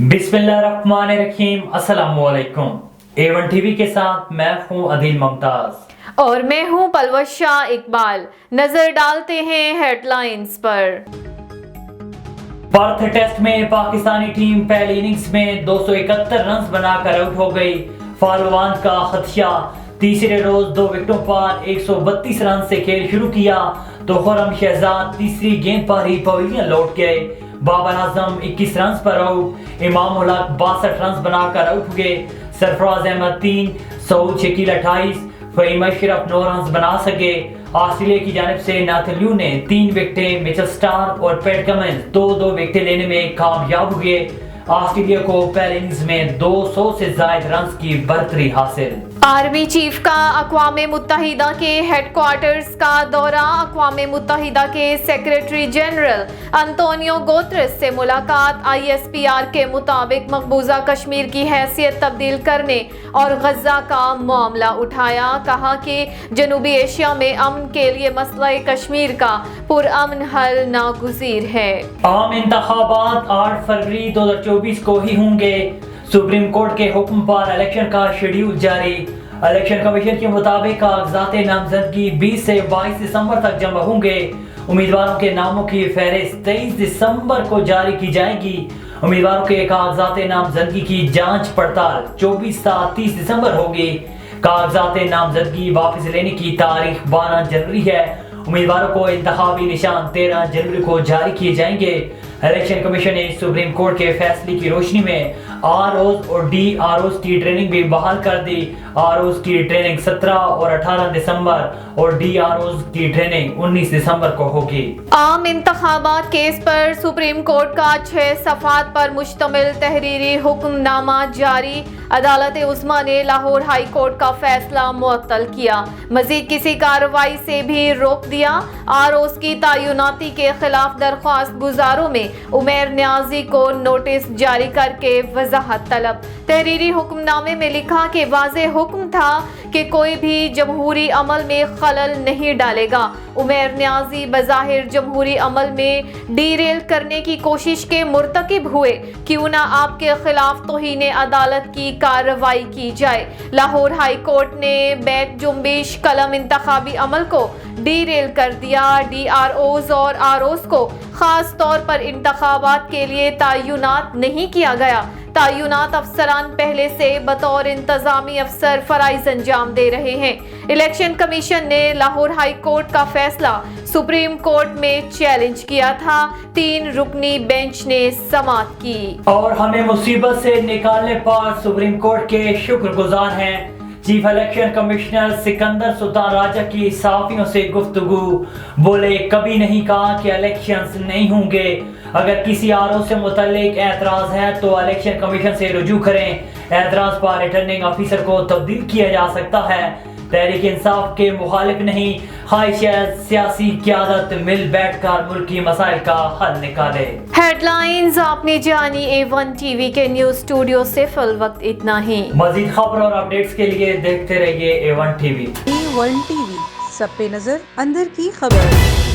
बिस्मिल्लाहिर्रहमानिर्रहीम, अस्सलाम वालेकुम। A1 टीवी के साथ मैं हूं अदील मुमताज और मैं हूं पलवशा इकबाल। नजर डालते हैं हेडलाइंस पर। पर्थ टेस्ट में पाकिस्तानी टीम पहली इनिंग्स में 271 रन बनाकर आउट हो गई। फॉलोऑन का खदशा, तीसरे रोज 2 विकेटों पर 132 रन से खेल शुरू किया तो खुर्रम शहजाद तीसरी गेंद पर ही पवेलियन लौट गए। बाबर आजम 21 रन पर आउट, इमाम उल हक 62 रन बनाकर आउट हुए। सरफराज अहमद 3, सऊद शकील 28, फहीम अशरफ 9 रन बना सके। ऑस्ट्रेलिया की जानिब से नाथन ल्यू ने 3 विकेटें, मिचेल स्टार्क और पैट कमिंस 2-2 विकेटें लेने में कामयाब हुए। ऑस्ट्रेलिया को पहले इनिंग्स में 200 से ज्यादा रन की बढ़तरी हासिल। आर्मी चीफ का अक़वाम मुत्तहिदा के हेडक्वार्टर्स का दौरा। अक़वाम मुत्तहिदा के सेक्रेटरी जनरल अंतोनियो गुतेरेस से मुलाकात। ISPR के मुताबिक मकबूजा कश्मीर की हैसियत तब्दील करने और गजा का मामला उठाया। कहा कि जनूबी एशिया में अमन के लिए मसला कश्मीर का पुरअमन हल नागुज़ीर है। आम इंतखाबात 8 फरवरी 2024 को ही होंगे। सुप्रीम कोर्ट के हुक्म पर इलेक्शन का शेड्यूल जारी। इलेक्शन कमीशन के मुताबिक कागजात नामजदगी 20 से 22 दिसंबर तक जमा होंगे। उम्मीदवारों के नामों की फहरिस्त 23 दिसंबर को जारी की जाएगी। उम्मीदवारों के कागजात नामजदगी की जांच पड़ताल 24 से 30 दिसंबर होगी। कागजात नामजदगी वापस लेने की तारीख 12 जनवरी है। उम्मीदवारों को इंतखाबी निशान 13 जनवरी को जारी किए जाएंगे। इलेक्शन कमीशन ने सुप्रीम कोर्ट के फैसले की रोशनी में ROs और DROs की ट्रेनिंग भी बहाल कर दी। ROs की ट्रेनिंग 17 और 18 दिसंबर और DROs की ट्रेनिंग 19 दिसंबर को होगी। आम इंतखाबात केस पर सुप्रीम कोर्ट का 6 सफ़हात पर मुश्तमिल तहरीरी हुक्मनामा जारी। अदालत उस्मा ने लाहौर हाई कोर्ट का फैसला मुअत्तल किया। मजीद किसी कार्रवाई से भी रोक दिया। ROs की तयनाती के खिलाफ दरख्वास्त गुजारों में उमैर न्याजी को नोटिस जारी करके वजाहत तलब। तहरीरी हुक्मनामे में लिखा कि वाज़ेह हुक्म था कि कोई भी जमहूरी अमल में खलल नहीं डालेगा। उमैर न्याजी बज़ाहिर जमहूरी अमल में डीरेल करने की कोशिश के मुर्तकिब हुए, क्यों ना आपके खिलाफ तौहीन अदालत की कार्रवाई की जाए। लाहौर हाई कोर्ट ने बैक जुम्बिश कलम इंतखाबी अमल को डीरेल कर दिया। DROs और ROs को खास तौर पर इंतखाबात के लिए तयनात नहीं किया गया। तयनात अफसरान पहले से बतौर इंतजामी अफसर फराइज अंजाम दे रहे हैं। इलेक्शन कमीशन ने लाहौर हाई कोर्ट का फैसला सुप्रीम कोर्ट में चैलेंज किया था। 3 रुकनी बेंच ने समाअत की। और हमें मुसीबत से निकालने पर सुप्रीम कोर्ट के शुक्रगुजार हैं। Chief election commissioner Sikandar Sultan Raja की सहाफियों से गुफ्तगू। बोले, कभी नहीं कहा कि इलेक्शंस नहीं होंगे। अगर किसी RO से मुतल्लिक एतराज है तो इलेक्शन कमीशन से रुजू करें। एतराज पर रिटर्निंग ऑफिसर को तब्दील किया जा सकता है। तहरीक इंसाफ के मुखालिफ नहीं, ख्वाहिश सियासी क़यादत मिल बैठकर मुल्की मसाइल का हल निकाले। हेडलाइंस आपने जानी। A1 टीवी के न्यूज़ स्टूडियो से फिल वक्त इतना ही। मजीद खबर और अपडेट्स के लिए देखते रहिए A1 टीवी। A1 टीवी, सब पे नजर, अंदर की खबर।